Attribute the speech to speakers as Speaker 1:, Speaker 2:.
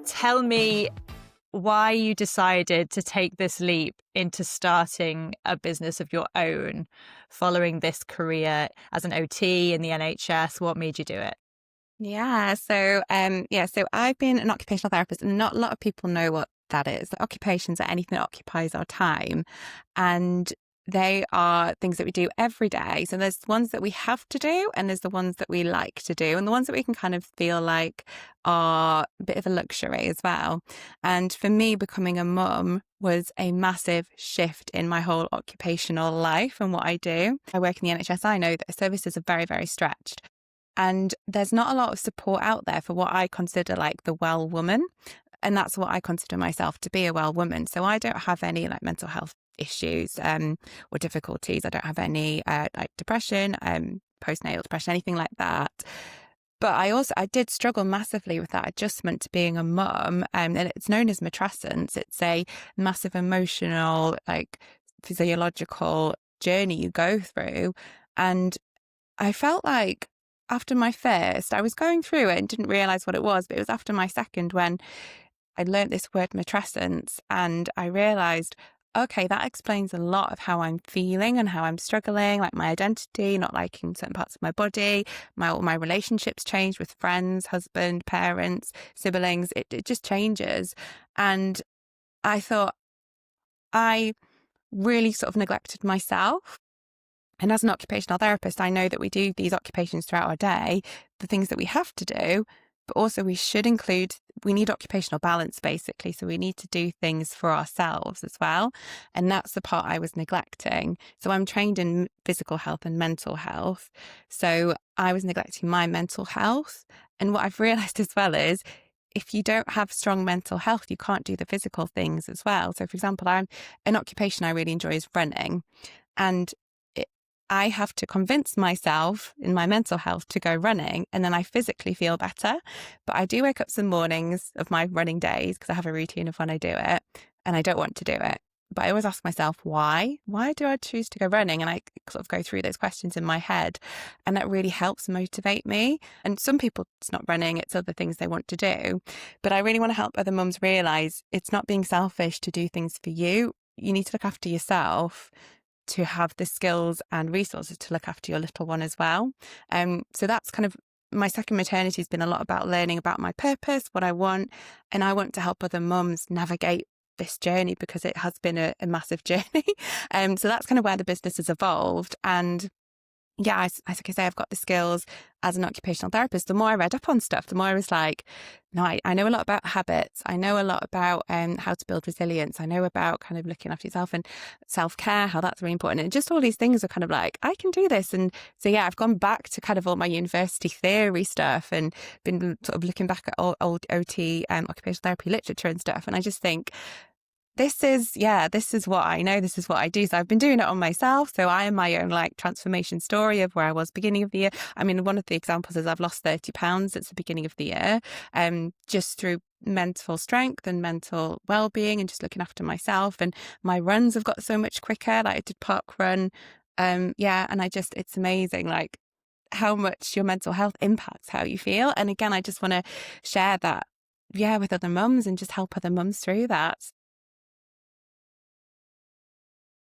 Speaker 1: Tell me why you decided to take this leap into starting a business of your own following this career as an OT in the NHS. What made you do it?
Speaker 2: So I've been an occupational therapist, and not a lot of people know what that is. Like, occupations are anything that occupies our time, and they are things that we do every day. So there's ones that we have to do, and there's the ones that we like to do, and the ones that we can kind of feel like are a bit of a luxury as well. And for me, becoming a mum was a massive shift in my whole occupational life and what I do. I work in the NHS. I know that the services are very, very stretched. And there's not a lot of support out there for what I consider like the well woman. And that's what I consider myself to be, a well woman. So I don't have any like mental health issues or difficulties. I don't have any like depression, postnatal depression, anything like that. But I did struggle massively with that adjustment to being a mum. And it's known as matrescence. It's a massive emotional, like physiological journey you go through. And I felt like after my first, I was going through it and didn't realize what it was, but it was after my second when I learnt this word matrescence, and I realized, okay, that explains a lot of how I'm feeling and how I'm struggling, like my identity, not liking certain parts of my body, my relationships changed with friends, husband, parents, siblings. It just changes. And I thought I really sort of neglected myself. And as an occupational therapist, I know that we do these occupations throughout our day, the things that we have to do, but also we need occupational balance basically. So we need to do things for ourselves as well. And that's the part I was neglecting. So I'm trained in physical health and mental health. So I was neglecting my mental health. And what I've realized as well is if you don't have strong mental health, you can't do the physical things as well. So for example, an occupation I really enjoy is running. And I have to convince myself in my mental health to go running, and then I physically feel better. But I do wake up some mornings of my running days because I have a routine of when I do it, and I don't want to do it. But I always ask myself, why? Why do I choose to go running? And I sort of go through those questions in my head, and that really helps motivate me. And some people, it's not running, it's other things they want to do. But I really want to help other mums realize it's not being selfish to do things for you. You need to look after yourself to have the skills and resources to look after your little one as well. So that's kind of my second maternity has been a lot about learning about my purpose, what I want, and I want to help other mums navigate this journey because it has been a massive journey. So that's kind of where the business has evolved. And yeah, as I say, I've got the skills as an occupational therapist. The more I read up on stuff, the more I was like, no, I know a lot about habits. I know a lot about how to build resilience. I know about kind of looking after yourself and self-care, how that's really important. And just all these things are kind of like, I can do this. And so, yeah, I've gone back to kind of all my university theory stuff and been sort of looking back at old OT, occupational therapy literature and stuff. And I just think, this is what I know. This is what I do. So I've been doing it on myself. So I am my own like transformation story of where I was beginning of the year. I mean, one of the examples is I've lost 30 pounds at the beginning of the year, just through mental strength and mental well-being and just looking after myself. And my runs have got so much quicker. Like I did park run. And it's amazing. Like how much your mental health impacts how you feel. And again, I just want to share that, with other mums and just help other mums through that.